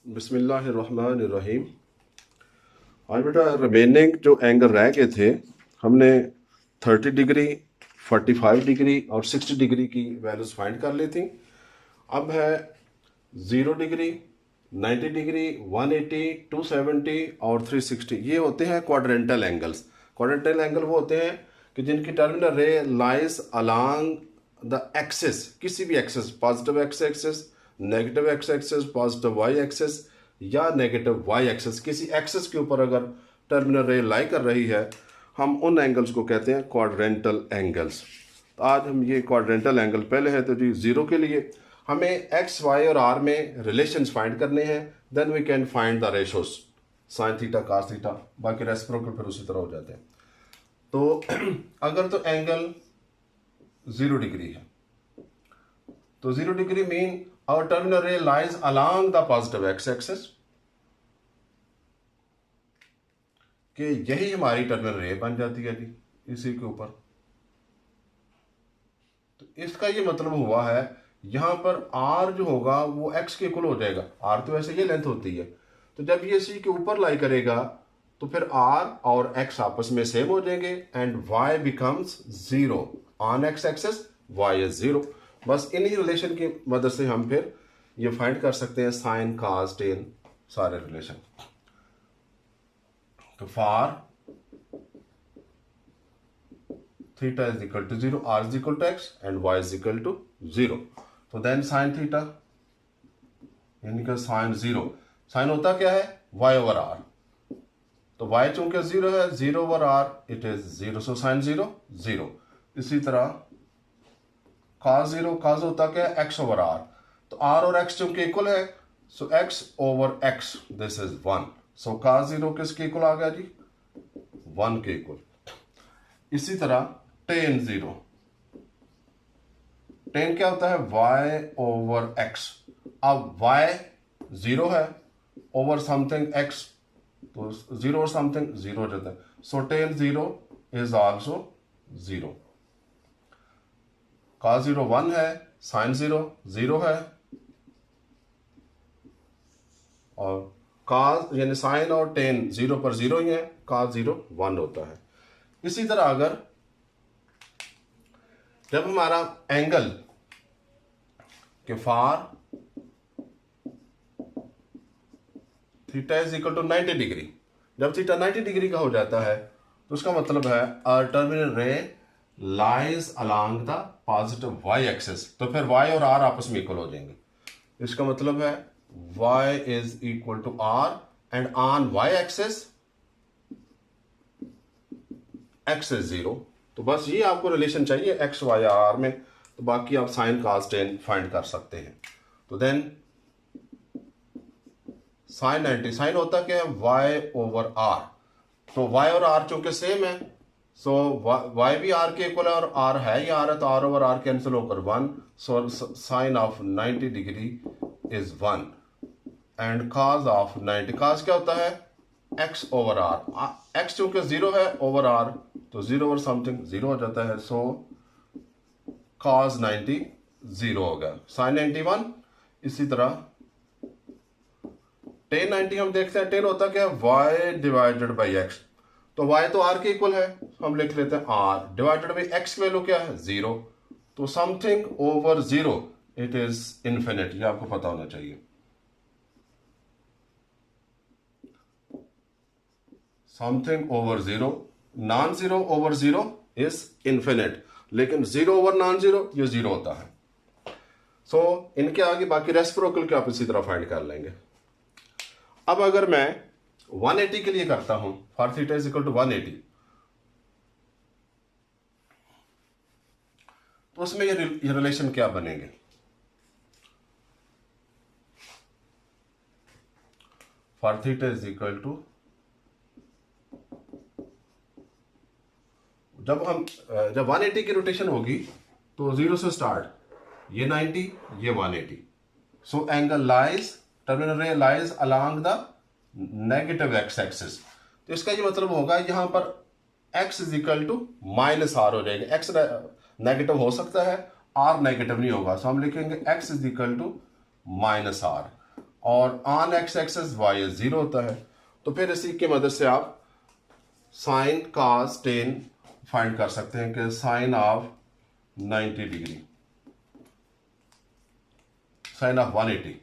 बिस्मिल्लाहिर्रहमानिर्रहीम। आज बेटा रिमेनिंग जो एंगल रह गए थे हमने 30 डिग्री, 45 डिग्री और 60 डिग्री की वैल्यूज फाइंड कर ली थी। अब है 0 डिग्री, 90 डिग्री, 180, 270 और 360। ये होते हैं क्वाड्रेंटल एंगल्स। क्वाड्रेंटल एंगल वो होते हैं कि जिनकी terminal ray lies along the axis, किसी भी axis, positive x axis, negative x axis, positive y axis या नेगेटिव वाई एक्सिस, किसी एक्सिस के ऊपर अगर टर्मिनल रे लाई कर रही है, हम उन एंगल्स को कहते हैं क्वाड्रेंटल एंगल्स। तो आज हम ये क्वाड्रेंटल एंगल पहले है तो जी 0 के लिए हमें एक्स, वाई और आर में रिलेशंस फाइंड करने हैं। Then we can find the ratios, sine theta, cos theta, बाकी रेसिप्रोकल फिर उसी तरह हो जाते हैं। तो अगर तो एंगल 0 डिग्री है तो 0 degree mean our terminal ray lies along the positive x axis, कि यही हमारी टर्मिनल रे बन जाती है जी इसी के ऊपर। तो इसका ये मतलब हुआ है यहां पर आर जो होगा वो एक्स के इक्वल हो जाएगा। आर तो वैसे ये लेंथ होती है, तो जब ये सी के ऊपर लाई करेगा तो फिर आर और एक्स आपस में सेम हो जाएंगे and y becomes 0 on x axis, y is 0। बस इन्हीं रिलेशन की मदद से हम फिर ये फाइंड कर सकते हैं साइन, कास, टेन, सारे रिलेशन। तो for theta is equal to 0, r is equal to x and y is equal to 0। तो देन साइन थीटा यानी कि साइन 0, साइन होता क्या है y ओवर आर, तो y चूंकि 0 है, 0 over r it is 0, so sine 0 0। इसी तरह cos 0, cos होता क्या है x ओवर r, तो r और x चूंकि इक्वल है सो x over x this is 1, so cos 0 किसके इक्वल आ गया जी 1 के इक्वल। इसी तरह tan 0, tan क्या होता है y ओवर x, अब y 0 है ओवर समथिंग x, तो 0 और समथिंग 0 हो जाता है, सो tan 0 इज आल्सो 0। cos 0 1 है, sin 0 0 है, और cos यानी sin और tan 0 पर 0 ही है, cos 0 1 होता है। इसी तरह अगर जब हमारा एंगल के for theta is equal to 90 degree, जब थीटा 90 डिग्री का हो जाता है तो उसका मतलब है our terminal ray lies along the positive y axis, तो फिर वाई और आर आपस में इक्वल हो जाएंगे। इसका मतलब है y is equal to r and on y axis x is 0। तो बस ये आपको रिलेशन चाहिए एक्स, वाई, आर में, तो बाकी आप साइन, कास, टेन फाइंड कर सकते हैं। तो देन साइन 90, साइन होता क्या है y ओवर r, तो y और r चूंकि सेम है सो y भी r के इक्वल है और r है ही r है, तो r ओवर r कैंसिल होकर 1, सो sine of 90 degree is 1 and cos of 90, cos क्या होता है x ओवर r, x चूंकि 0 है ओवर r तो 0 ओवर समथिंग 0 हो जाता है, सो cos 90 0 हो गया, साइन 91। इसी तरह tan 90 हम देखते हैं, tan होता क्या है y डिवाइडेड बाई x, तो y तो r के इक्वल है, हम लिख लेते हैं r डिवाइडेड बाई x की वैल्यू क्या है 0, तो something over 0 it is infinite, ये आपको पता होना चाहिए। Something over 0, non 0 over 0 is infinite, लेकिन 0 ओवर नॉन 0 ये 0 होता है। सो इनके आगे बाकी रेसिप्रोकल के आप इसी तरह फाइंड कर लेंगे। अब अगर मैं 180 के लिए करता हूं, for theta is equal to 180, तो उसमें ये रिलेशन क्या बनेंगे, for theta is equal to, जब 180 की रोटेशन होगी तो 0 से स्टार्ट, ये 90, ये 180, so angle lies, terminal ray lies along the negative x axis, तो इसका ये मतलब होगा यहां पर x is equal to minus r हो जाएगा, x नेगेटिव हो सकता है, r नेगेटिव नहीं होगा, सो हम लिखेंगे x is equal to minus r. और ऑन एक्स एक्सेस वाई 0 होता है। तो फिर इसी की मदद से आप साइन कॉस टेन फाइंड कर सकते हैं कि sine of 90 degree, sine of 180,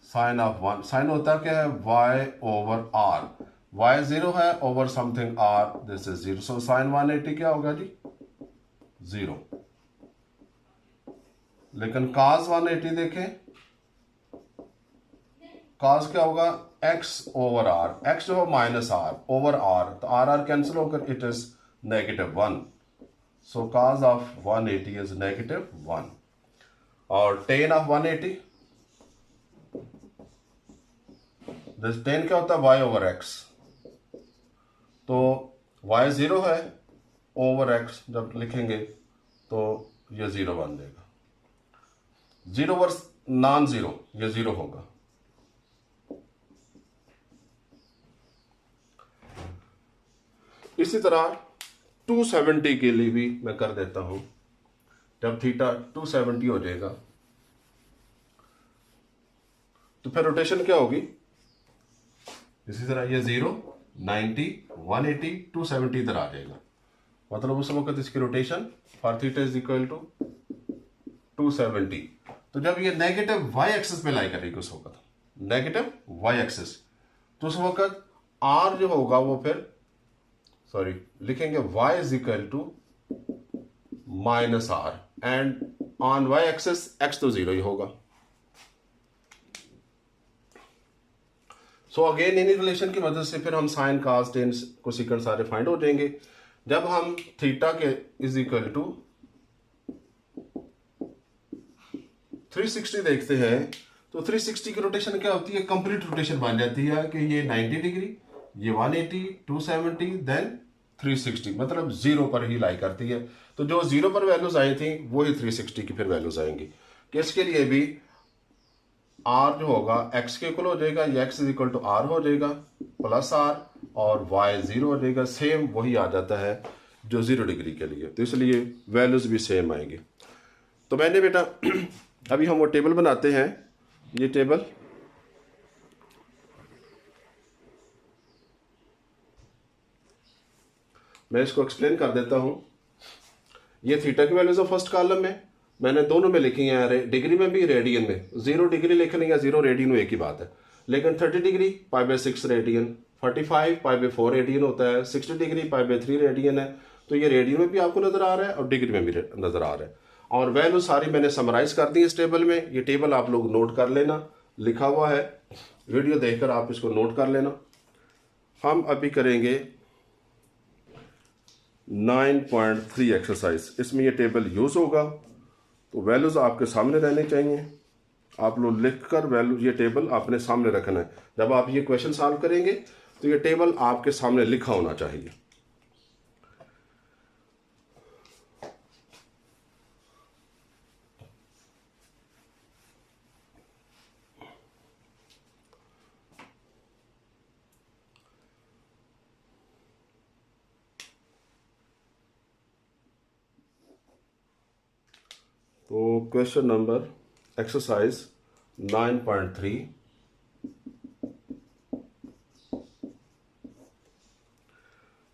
sine of one, sine होता क्या है y ओवर r, y 0 है over something r, this is 0, so sine 180 क्या होगा जी 0। लेकिन cos 180 देखें, cos क्या होगा x ओवर r, x जो है माइनस r ओवर r, तो r कैंसिल होकर it is -1, so cos of 180 is -1। और tan ऑफ 180, tan क्या होता है y ओवर x, तो y 0 है ओवर x जब लिखेंगे तो ये 0 बन जाएगा, 0 वर्स नॉन 0 ये 0 होगा। इसी तरह 270 के लिए भी मैं कर देता हूं, जब थीटा 270 हो जाएगा तो फिर रोटेशन क्या होगी, इसी तरह ये 0, 90, 180, 270 इधर आ जाएगा, मतलब उस वक्त इसकी rotation for theta is equal to 270। तो जब ये नेगेटिव वाई एक्सिस पे लाई करेगी उस वक्त, नेगेटिव वाई एक्सिस, तो उस वक्त आर जो होगा वो फिर लिखेंगे y is equal to minus r, and on y axis x तो 0 ही होगा। सो अगेन इन्हीं रिलेशन की मदद से फिर हम साइन कॉस टेन को सीक्वेंस सारे फाइंड हो जाएंगे। जब हम थीटा के इज इक्वल टू 360 देखते हैं तो 360 की रोटेशन क्या होती है, कंप्लीट रोटेशन बन जाती है कि ये 90 डिग्री, ये 180, 270, देन 360, मतलब 0 पर ही लाई करती है। तो जो 0 पर वैल्यूज आई थी वही 360 की फिर वैल्यूज आएंगी। इसके लिए भी r जो होगा x के इक्वल हो जाएगा, ये x is equal to r हो जाएगा प्लस r, और y 0 हो जाएगा, सेम वही आ जाता है जो 0 डिग्री के लिए, तो इसलिए वैल्यूज भी सेम आएंगे। तो मैंने बेटा अभी हम वो टेबल बनाते हैं, ये टेबल मैं इसको एक्सप्लेन कर देता हूं। ये थीटा की वैल्यूज फर्स्ट कॉलम में मैंने दोनों में लिखी है, डिग्री में भी रेडियन में, 0 डिग्री लिख लें या 0 रेडियन में एक ही बात है, लेकिन 30 डिग्री π/6 रेडियन, 45 π/4 रेडियन होता है, 60 डिग्री π/3 रेडियन है। तो ये रेडियन में भी आपको नजर आ रहा है और डिग्री में भी नजर आ रहा है, और वैल्यू सारी मैंने समराइज कर दी इस टेबल में। ये टेबल आप लोग नोट कर लेना, लिखा हुआ है, वीडियो देखकर आप इसको नोट कर लेना। हम अभी करेंगे 9.3 एक्सरसाइज, इसमें ये टेबल यूज होगा, तो वैल्यूज आपके सामने रहने चाहिए, आप लोग लिखकर वैल्यू ये टेबल अपने सामने रखना है। जब आप ये क्वेश्चन सॉल्व करेंगे तो ये टेबल आपके सामने लिखा होना चाहिए। तो क्वेश्चन नंबर एक्सरसाइज 9.3,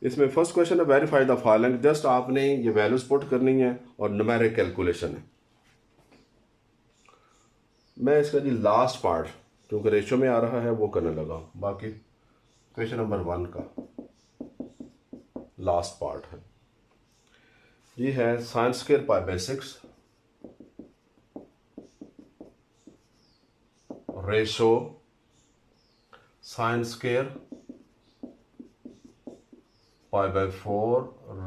इसमें फर्स्ट क्वेश्चन है वेरीफाई द फॉलोइंग। जस्ट आपने ये वैल्यूज पुट करनी है और न्यूमेरिक कैलकुलेशन है। मैं इसका जी लास्ट पार्ट क्योंकि रेशियो में आ रहा है वो करने लगा, बाकी क्वेश्चन नंबर 1 का लास्ट पार्ट है। ये है sine square π/6 ratio sine square π/4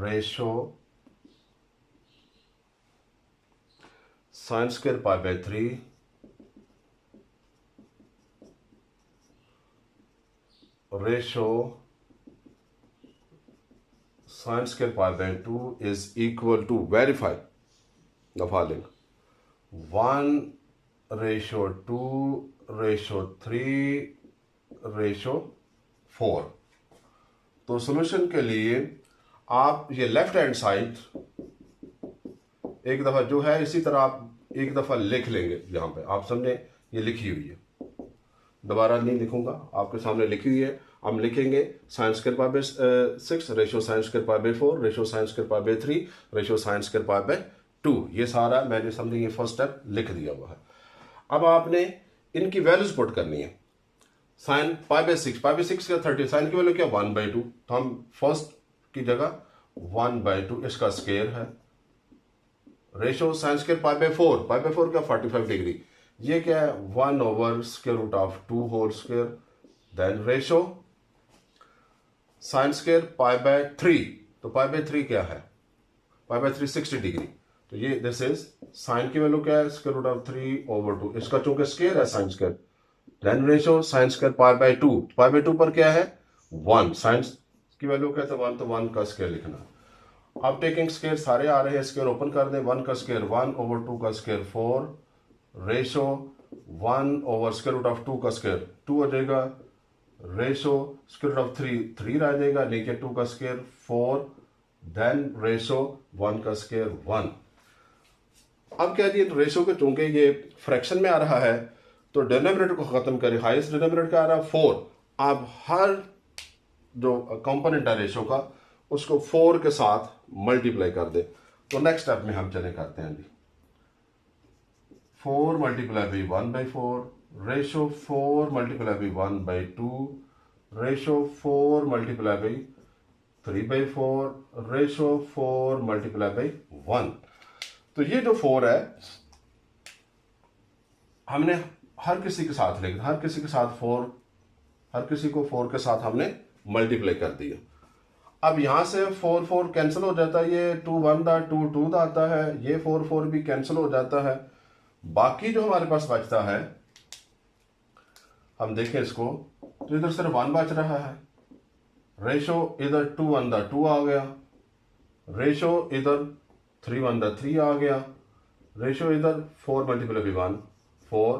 ratio sine square π/3 ratio sine square π/2 is equal to verify the following 1:2:3:4। तो सॉल्यूशन के लिए आप ये लेफ्ट हैंड साइड एक दफा जो है इसी तरह आप एक दफा लिख लेंगे, यहां पे आप समझे ये लिखी हुई है, दोबारा नहीं लिखूंगा, आपके सामने लिखी हुई है। हम लिखेंगे sign square pi bye 6 ratio sine square pi by 4 ratio sine square pi by 3 ratio sine square pi by 2। ये सारा मैंने समथिंग ये फर्स्ट स्टेप लिख दिया हुआ है। अब आपने इनकी वैल्यूज पुट करनी है। साइन पाई बाय 6 का 30, साइन की वैल्यू क्या 1/2, तो हम फर्स्ट की जगह 1/2 इसका स्क्वायर है। Ratio sine square pi by 4 का 45 डिग्री, ये क्या है 1/√2 whole square. Then ratio sine square pi by 3, तो पाई बाय 3 क्या है, पाई बाय 3 60 डिग्री, तो ये दिस इज साइन की वैल्यू क्या है √3/2, इसका चूंकि स्क्वायर है sine square. Then ratio sine square pi by 2, pi by 2 पर क्या है 1, साइन की वैल्यू क्या है 1, तो 1 का स्क्वायर लिखना। अब टेकिंग स्क्वायर सारे आ रहे हैं, स्क्वायर ओपन कर दें, 1 का स्क्वायर 1/2 का स्क्वायर 4 रेशो 1/2 का स्क्वायर 2 हो जाएगा, रेशो √3 रह जाएगा, नीचे 2 का स्क्वायर 4, देन रेशो 1 का स्क्वायर 1। अब क्या जी, रेशो के चूंकि ये फ्रैक्शन में आ रहा है तो डिनोमिनेटर को खत्म करें, हाईएस्ट डिनोमिनेटर क्या आ रहा है 4। आप हर जो कंपोनेंट है रेशो का उसको 4 के साथ मल्टीप्लाई कर दे। तो नेक्स्ट स्टेप में हम चले करते हैं जी, 4 multiply by 1/4 ratio 4 multiply by 1/2 ratio 4 multiply by 3/4 ratio 4 multiply by 1। तो ये जो 4 है हमने हर किसी के साथ लिखा, हर किसी के साथ 4, हर किसी को 4 के साथ हमने मल्टीप्लाई कर दिया। अब यहां से 4 कैंसिल हो जाता है, ये 2 1 दा 2 2 दा आता है, ये 4 भी कैंसिल हो जाता है। बाकी जो हमारे पास बचता है हम देखें इसको, तो इधर सिर्फ 1 बच रहा है। रेशो इधर 2 1 दा 2 आ गया, रेशो इधर 3 1 दा 3 आ गया, रेशो इधर 4 multiply by 1 4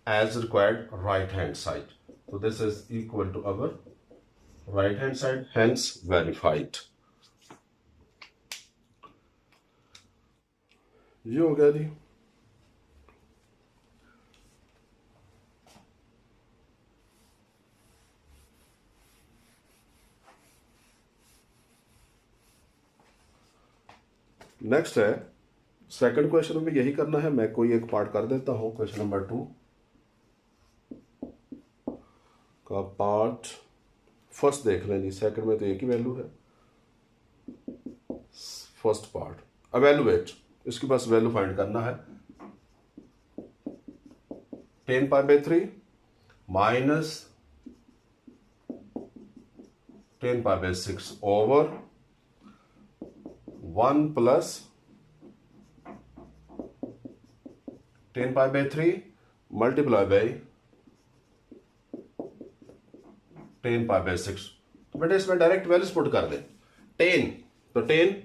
as required right hand side. तो this is equal to our right hand side, hence verified. ये हो गया जी। नेक्स्ट है सेकंड क्वेश्चन में यही करना है, मैं कोई एक पार्ट कर देता हूं। क्वेश्चन नंबर 2 का पार्ट फर्स्ट देख लें जी, सेकंड में तो एक ही वैल्यू है। फर्स्ट पार्ट एवेलुएट, इसके पास वैल्यू फाइंड करना है। 10 pi by 3 minus 10 pi by 6 over 1 plus 10 pi by 3 multiply by 10 pi by 6। तो बेटे इसमें डायरेक्ट वैल्यूज पुट कर दें। 10 तो 10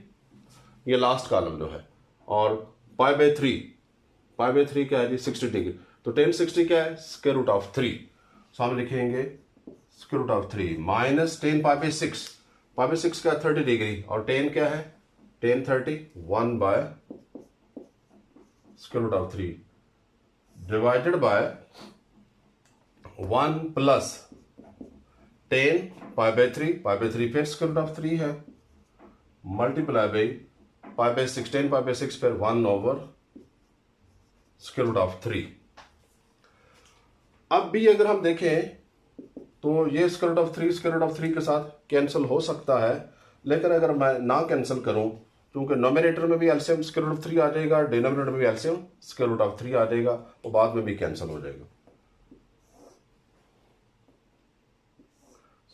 ये लास्ट कॉलम जो है, और पाई बाई 3 क्या है जी 60 डिग्री, तो 10 60 क्या है स्क्वायर रूट ऑफ 3। सो हम लिखेंगे square root of 3 minus 10 pi by 6, pi by 6 का 30 डिग्री, और 10 क्या है 10 30 1 by square root of 3 divided by 1 plus 10 pi by 3 पे स्क्वायर रूट ऑफ 3 है, multiply by pi by 6 10 pi by 6 पर 1 over square root of 3। अब भी अगर हम देखें तो ये स्क्वायर रूट ऑफ 3 के साथ कैंसिल हो सकता है, लेकिन अगर मैं ना कैंसिल करूं, क्योंकि नोमिनेटर में भी एलसीएम स्क्वायर रूट ऑफ 3 आ जाएगा, डिनोमिनेटर में भी एलसीएम स्क्वायर रूट ऑफ 3 आ जाएगा, वो बाद में भी कैंसिल हो जाएगा।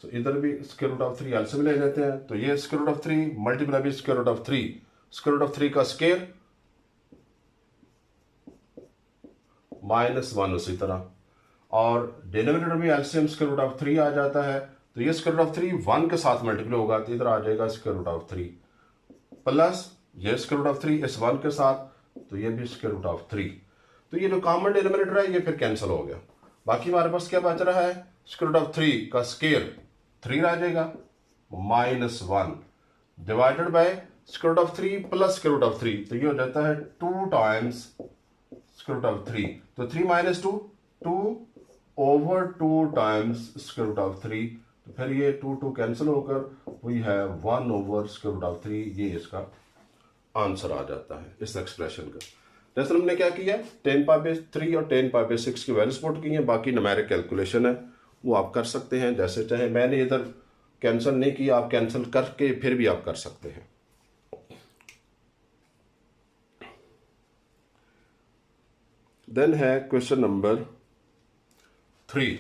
तो इधर भी स्क्वायर रूट ऑफ 3 एलसीएम ले लेते हैं, तो ये square root of 3 multiply by square root of 3, square root of 3 का स्क्वायर -1 उसी तरह, और डिनोमिनेटर में एलसीएम स्क्वायर रूट ऑफ 3 आ जाता है, तो ये स्क्वायर रूट ऑफ 3 1 के साथ मल्टीप्लाई होगा, तो इधर आ जाएगा स्क्वायर रूट ऑफ 3 प्लस ये स्क्वायर रूट ऑफ 3 इस 1 के साथ, तो ये भी स्क्वायर रूट ऑफ 3। तो ये जो कॉमन डिनोमिनेटर है ये फिर कैंसिल हो गया। बाकी हमारे पास क्या बच रहा है स्क्वायर रूट ऑफ 3 का स्क्वायर 3 आ जाएगा -1 divided by square root of 3 plus square root of 3, तो ये हो जाता है 2 टाइम्स स्क्वायर रूट ऑफ 3, तो 3 - 2 2/2 टाइम्स स्क्वायर रूट ऑफ 3, तो फिर ये 2 कैंसिल होकर वी हैव 1/√3। ये इसका आंसर आ जाता है इस एक्सप्रेशन का। जैसे हमने क्या किया, 10⁵3 और 10⁵6 की वैल्यूज पुट की हैं, बाकी न्यूमेरिक कैलकुलेशन है वो आप कर सकते हैं जैसे चाहे। मैंने इधर कैंसिल नहीं किया, आप कैंसिल करके फिर भी आप कर सकते हैं। देन है question number 3।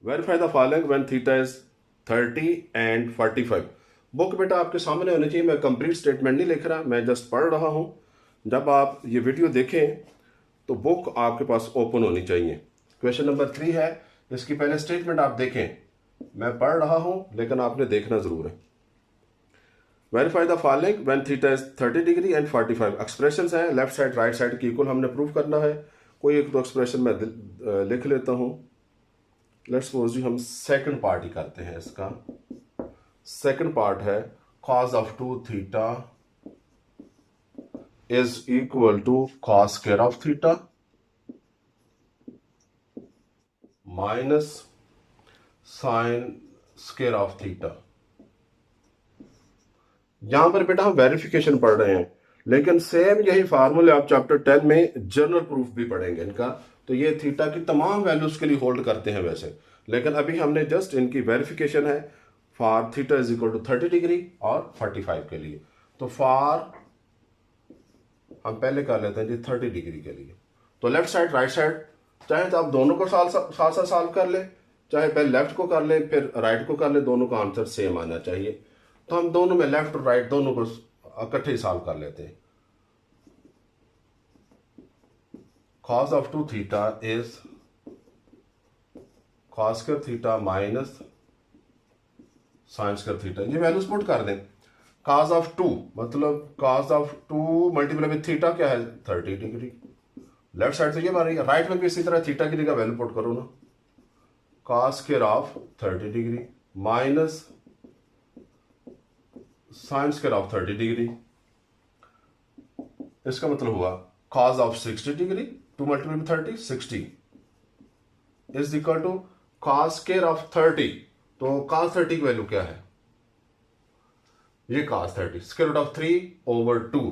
Verify the following when theta is 30 and 45। Book बेटा आपके सामने होनी चाहिए, मैं कंप्लीट स्टेटमेंट नहीं लिख रहा, मैं जस्ट पढ़ रहा हूं। जब आप ये वीडियो देखें तो बुक आपके पास ओपन होनी चाहिए। क्वेश्चन नंबर 3 है, इसकी पहले स्टेटमेंट आप देखें, मैं पढ़ रहा हूं लेकिन आपने देखना जरूर है। Verify the following when theta is 30 degree and 45। Expressions हैं लेफ्ट साइड राइट साइड की इक्वल हमने प्रूव करना है। कोई एक दो एक्सप्रेशन मैं लिख लेता हूं। लेट्स सपोज जी हम सेकंड पार्ट ही करते हैं इसका। सेकंड पार्ट है cos of 2 theta is equal to cos square of theta minus sine square of theta. यहां पर बेटा हम वेरिफिकेशन पढ़ रहे हैं, लेकिन सेम यही फार्मूले आप चैप्टर 10 में जनरल प्रूफ भी पढ़ेंगे इनका। तो ये थीटा की तमाम वैल्यूज के लिए होल्ड करते हैं वैसे, लेकिन अभी हमने जस्ट इनकी वेरिफिकेशन है for theta is equal to 30 degree और 45 के लिए। तो फॉर हम पहले कर लेते हैं जी 30 डिग्री के लिए। तो लेफ्ट साइड राइट साइड चाहे तो आप दोनों को साथ साथ सॉल्व कर ले, चाहे पहले लेफ्ट को कर ले फिर राइट को कर ले, दोनों का आंसर सेम आना चाहिए। तो हम दोनों में लेफ्ट और राइट दोनों को इकट्ठे ही सॉल्व कर लेते हैं। cos of 2 theta is cos square theta minus sine square theta. ये वैल्यूज पुट कर दें। cos ऑफ 2 मतलब cos of 2 multiply with theta क्या है 30 डिग्री। लेफ्ट साइड से ये बन रही है, राइट में भी इसी तरह थीटा की जगह वैल्यू पुट करो ना, cos square of 30 degree minus sine square of 30 degree. इसका मतलब हुआ cos of 60 degree 2 multiply with 30 60 is equal to cos square of 30। तो cos 30 की वैल्यू क्या है, ये cos 30 स्क्वायर रूट ऑफ 3/2,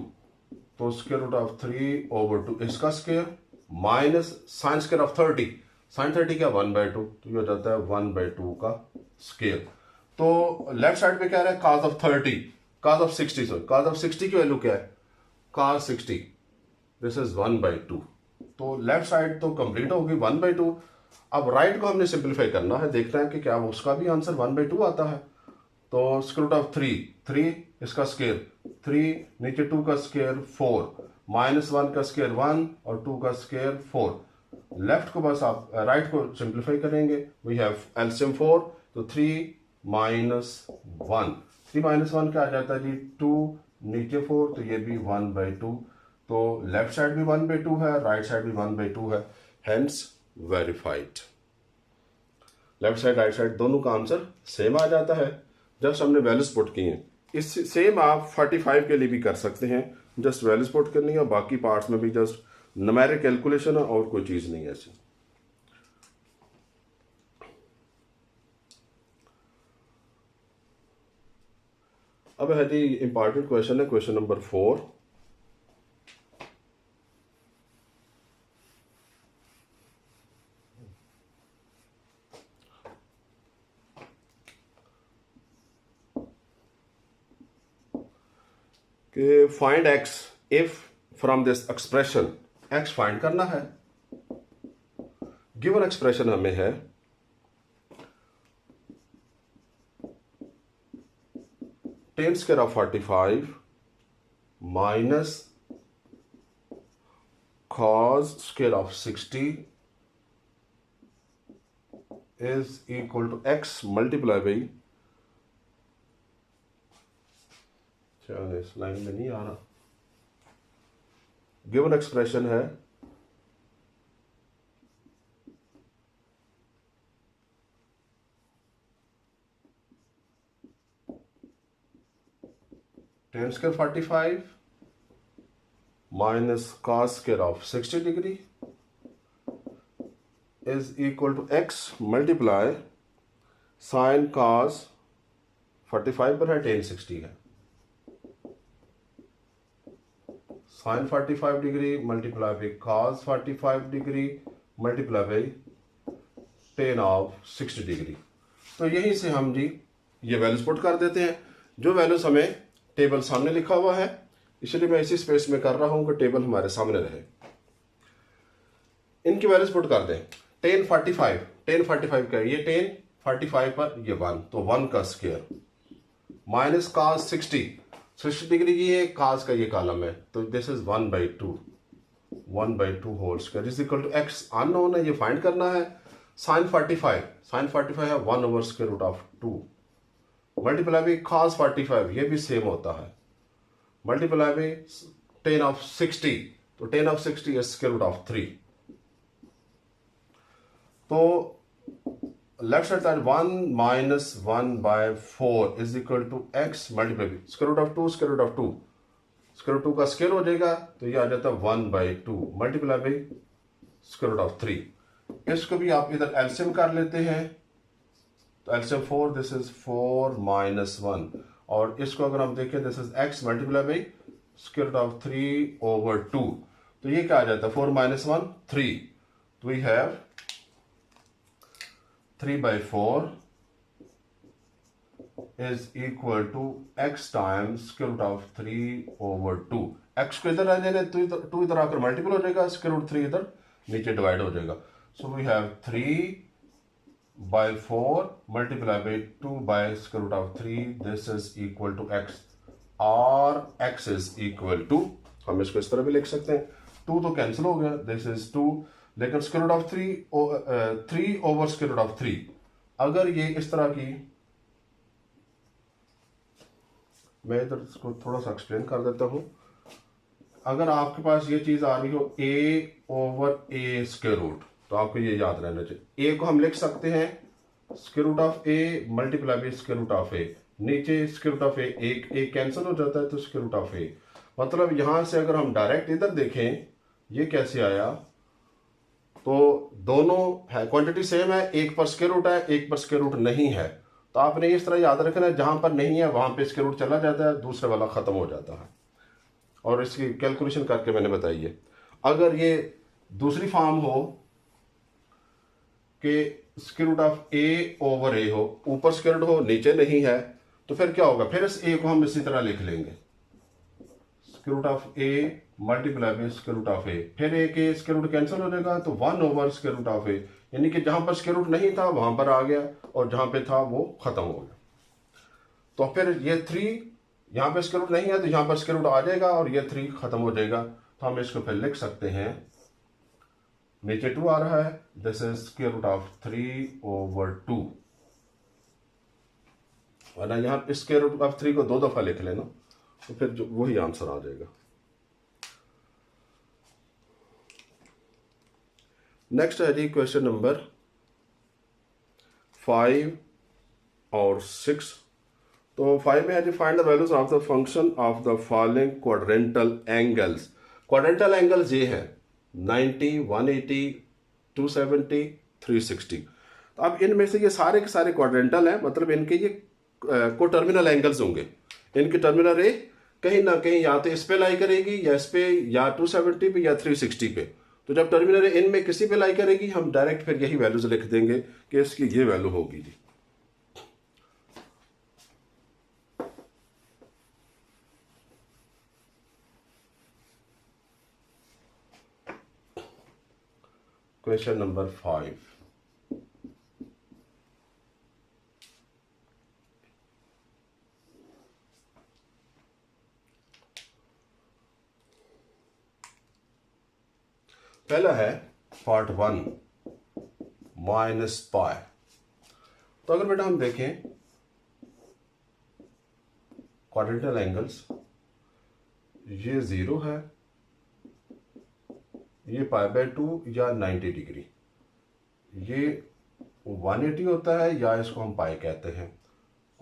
तो स्क्वायर रूट ऑफ 3/2 इसका square minus sine square of 30, sine 30 क्या 1/2, तो ये हो जाता है 1/2 का स्क्वायर। तो लेफ्ट साइड पे क्या रहा है cos of 30, cos of 60 sorry cos of 60 की वैल्यू क्या है cos 60, दिस इज 1/2। तो लेफ्ट साइड तो कंप्लीट होगी 1/2। अब राइट को हमने सिंप्लीफाई करना है, देखना है कि क्या उसका भी आंसर 1/2 आता है। तो स्क्वायर रूट ऑफ 3 इसका स्क्वायर 3 नीचे 2 का स्क्वायर 4 माइनस 1 का स्क्वायर 1 और 2 का स्क्वायर 4। लेफ्ट को बस आप राइट को सिंप्लीफाई करेंगे, वी हैव एलसीएम 4, तो 3 माइनस 1, 3 माइनस 1 क्या आ जाता है जी 2 नीचे 4, तो ये भी 1/2। तो लेफ्ट साइड भी 1/2 है, राइट साइड भी 1/2 है, hence verified. Left side right side दोनों का आंसर सेम आ जाता है जस्ट हमने वैल्यूज पुट की हैं। इस सेम आप 45 के लिए भी कर सकते हैं, जस्ट वैल्यूज पुट करनी है, बाकी पार्ट्स में भी जस्ट न्यूमेरिक कैलकुलेशन है और कोई चीज नहीं है ऐसी। अब है जी इंपॉर्टेंट क्वेश्चन है क्वेश्चन नंबर 4। कि find x if from this expression, x find करना है। गिवन एक्सप्रेशन हमें है tan square of 45 minus cos square of 60 is equal to x multiply by, चलो इस लाइन में नहीं आ रहा, गिवन एक्सप्रेशन है tan square 45 minus cos square of 60 degree is equal to x multiply sin cos 45 पर है tan 60 है, sin 45 degree multiply by cos 45 degree multiply by tan of 60 degree. तो यहीं से हम जी ये वैल्यूज पुट कर देते हैं। जो वैल्यूज हमें टेबल सामने लिखा हुआ है, इसलिए मैं इसी स्पेस में कर रहा हूं कि टेबल हमारे सामने रहे। इनकी वैल्यूज पुट कर दें। tan 45 का ये tan 45 पर ये 1, तो 1 का स्क्वायर माइनस cos 60 डिग्री की है, cos का ये कॉलम है, तो this is 1/2 whole square is equal to x unknown है, ये फाइंड करना है। sin 45 है 1/√2 मल्टीप्लाई बाई cos 45, ये भी सेम होता है, मल्टीप्लाई बाई tan ऑफ 60, तो tan ऑफ 60 is √3। तो left side side 1 minus 1/4 is equal to x multiply by √2 √2 का स्क्वायर हो जाएगा, तो ये आ जाता है 1/2 मल्टीप्लाई बाई √3। इसको भी आप इधर एलसीएम कर लेते हैं, तो एलसीएम 4, दिस इज 4 minus 1, और इसको अगर हम देखें this is x multiply by √3/2, तो ये क्या आ जाता है 4 minus 1 3, तो we have 3/4 is equal to x times √3/2। x को इधर आ जाने, तो 2 इधर आकर मल्टीपल हो जाएगा, √3 इधर नीचे डिवाइड हो जाएगा। So we have 3/4 multiply by 2/√3, this is equal to x, और x इज इक्वल टू, हम इसको इस तरह भी लिख सकते हैं, 2 तो कैंसिल हो गया, दिस इज 2, लेकिन √3/3 अगर ये इस तरह की, मैं इधर इसको थोड़ा सा एक्सप्लेन कर देता हूं। अगर आपके पास ये चीज आ रही हो a/a स्क्वायर रूट, तो आपको ये याद रहना चाहिए, a को हम लिख सकते हैं √a मल्टीप्लाई बाई √a, नीचे √a एक कैंसिल हो जाता है, तो √a, मतलब यहां से अगर हम डायरेक्ट इधर देखें ये कैसे आया, तो दोनों है क्वांटिटी सेम है, एक पर स्क्वायर रूट है, एक पर स्क्वायर रूट नहीं है, तो आपने इस तरह याद रखना है, जहां पर नहीं है वहां पे स्क्वायर रूट चला जाता है, दूसरे वाला खत्म हो जाता है, और इसकी कैलकुलेशन करके मैंने बताई है। अगर ये दूसरी फॉर्म हो कि √a/a हो, ऊपर स्क्वायर रूट हो नीचे नहीं है, तो फिर क्या होगा, फिर इस a को हम इसी तरह लिख लेंगे √a मल्टीप्लाई बाई √a, फिर a के स्क्वायर रूट कैंसिल हो जाएगा, तो 1/√a, यानी कि जहां पर स्क्वायर रूट नहीं था वहां पर आ गया, और जहां पे था वो खत्म हो गया। तो फिर ये 3 यहां पे स्क्वायर रूट नहीं है, तो यहां पर स्क्वायर रूट आ जाएगा और ये 3 खत्म हो जाएगा, तो हम इसको फिर लिख सकते हैं, नीचे 2 आ रहा है, दिस इज √3/2, वरना यहां पे √3 को 2 दफा लिख लेना, तो फिर जो वही आंसर आ जाएगा। नेक्स्ट है जी क्वेश्चन नंबर 5 और 6। तो 5 में है जी find the values of the function of the following quadrantal angles. Quadrantal angles ये है 90, 180, 270, 360। तो अब इनमें से ये सारे के सारे क्वाड्रेंटल हैं, मतलब इनके ये को टर्मिनल एंगल्स होंगे। इनकी टर्मिनल रे कहीं ना कहीं या तो इस पे लाई करेगी, या इस पे, या 270 पे, या 360 पे। तो जब टर्मिनल इनमें किसी पे लाई करेगी, हम डायरेक्ट फिर यही वैल्यूज लिख देंगे कि इसकी ये वैल्यू होगी जी। क्वेश्चन नंबर 5, पहला है पार्ट 1 -π। तो अगर बेटा हम देखें क्वाड्रेंटल एंगल्स, ये 0 है, ये π/2 या 90 डिग्री, ये 180 होता है, या इसको हम पाई कहते हैं,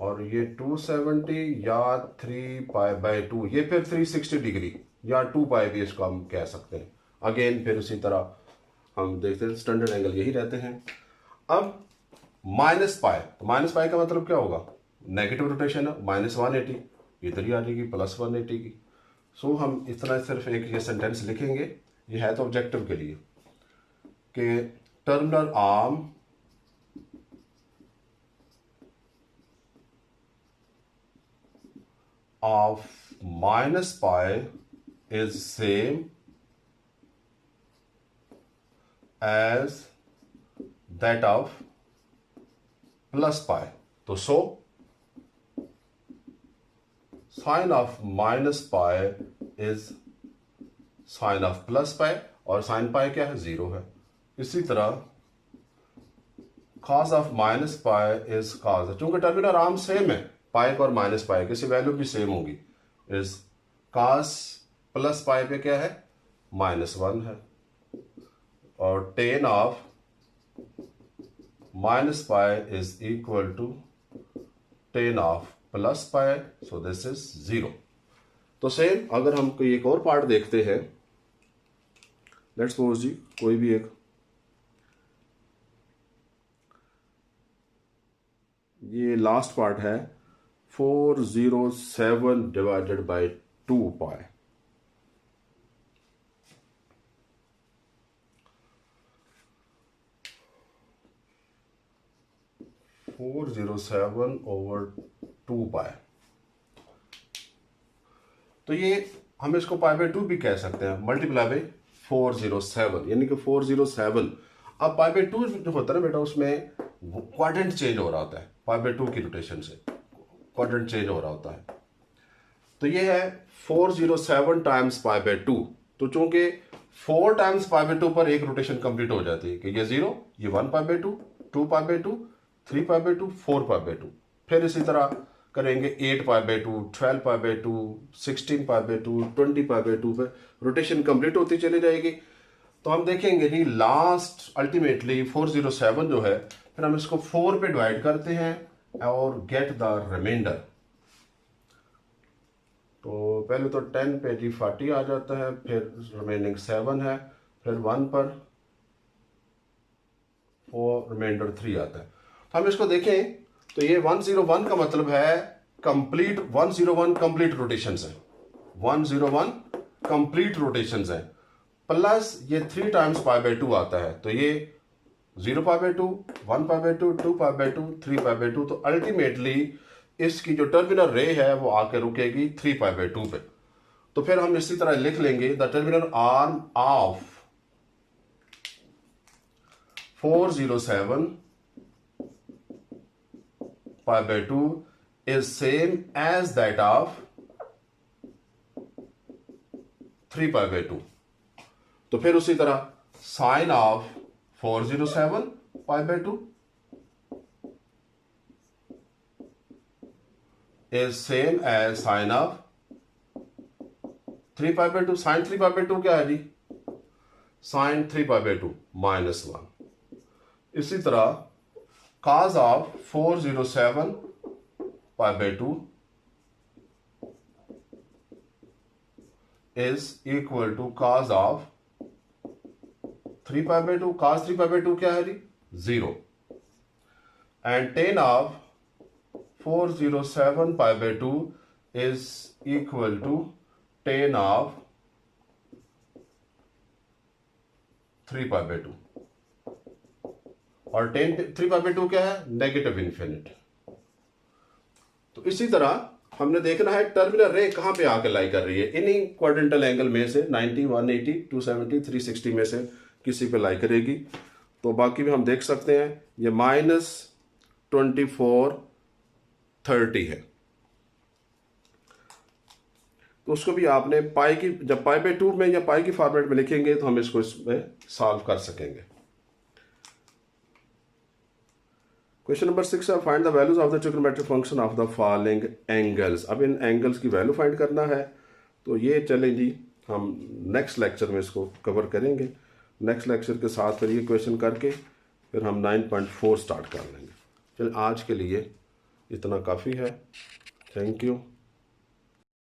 और ये 270 या 3π/2, ये फिर 360 डिग्री या 2π भी इसको हम कह सकते हैं। अगेन फिर उसी तरह हम देखते हैं स्टैंडर्ड एंगल यही रहते हैं। अब -π, तो -π का मतलब क्या होगा, नेगेटिव रोटेशन है, -180, इधर ही आ जाएगी +180 की। सो हम इतना सिर्फ एक ये सेंटेंस लिखेंगे, ये है तो ऑब्जेक्टिव के लिए, कि terminal arm of -π is same as that of +π. तो so sine of -π is sine of +π, और साइन पाई क्या है, 0 है। इसी तरह cos ऑफ -π इज cos, चूंकि टर्मिनल आर्म सेम है, पाई और -π की वैल्यू भी सेम होगी, इज cos +π पे क्या है, -1 है, और tan of -π is equal to tan of +π, so this is 0। तो सेम अगर हम कोई एक और पार्ट देखते हैं, लेट्स सपोज जी कोई भी एक, ये लास्ट पार्ट है 407 डिवाइडेड बाय 2π। (407/2π). तो ये हम इसको π/2 भी कह सकते हैं, मल्टीप्लाई बाई 407, यानी कि 407। अब π/2 जो होता है ना बेटा, उसमें क्वाड्रेंट चेंज हो रहा होता है, π/2 की रोटेशन से क्वाड्रेंट चेंज हो रहा होता है। तो ये है 407 टाइम्स π/2। तो चूंकि 4 टाइम्स π/2 पर एक रोटेशन कंप्लीट हो जाती है, कि ये 0, ये 1π/2, 2π/2, 3π/2, 4π/2। फिर इसी तरह करेंगे 8π/2, 12π/2, 16π/2, 20π/2 पे रोटेशन कंप्लीट होती चली जाएगी। तो हम देखेंगे जी लास्ट अल्टीमेटली 407 जो है, फिर हम इसको 4 पे डिवाइड करते हैं और गेट द रिमाइंडर। तो पहले तो 10 पे जी 40 आ जाता है, फिर रिमेनिंग 7 है, फिर 1 पर 4 रिमाइंडर 3 आता है। तो हम इसको देखें तो ये 101 का मतलब है कंप्लीट, 101 कंप्लीट रोटेशंस है, 101 कंप्लीट रोटेशंस है, प्लस ये 3 टाइम्स π/2 आता है, तो ये 0π/2, 1π/2, 2π/2, 3π/2। तो अल्टीमेटली इसकी जो टर्मिनल रे है वो आके रुकेगी 3π/2 पे। तो फिर हम इसी तरह लिख लेंगे the terminal arm of 407 π/2 is same as that of 3π/2। तो फिर उसी तरह sine of 407 π/2 is same as sine of 3π/2। Sine 3π/2 क्या है जी, साइन 3π/2 -1। इसी तरह cos of 407 π/2 is equal to cos of 3π/2। cos 3π/2 क्या है जी, 0। And tan of 407 π/2 is equal to tan of 3π/2। और tan 3π/2 क्या है, नेगेटिव इन्फिनिट। तो इसी तरह हमने देखना है टर्मिनल रे कहां पे आके लाई कर रही है, इन्हीं क्वाड्रेंटल एंगल में से 90, 180, 270, 360 में से किसी पे लाई करेगी। तो बाकी भी हम देख सकते हैं, ये -24, 30 है। तो उसको भी आपने पाई की, जब π/2 में या पाई की फॉर्मेट में लिखेंगे तो हम इसको इसमें सॉल्व कर सकेंगे। क्वेश्चन नंबर 6 है, find the values of the trigonometric function of the following angles. अब इन एंगल्स की वैल्यू फाइंड करना है। तो ये चलें जी, हम नेक्स्ट लेक्चर में इसको कवर करेंगे। नेक्स्ट लेक्चर के साथ फिर ये क्वेश्चन करके फिर हम 9.4 स्टार्ट कर लेंगे। चलिए आज के लिए इतना काफ़ी है। Thank you.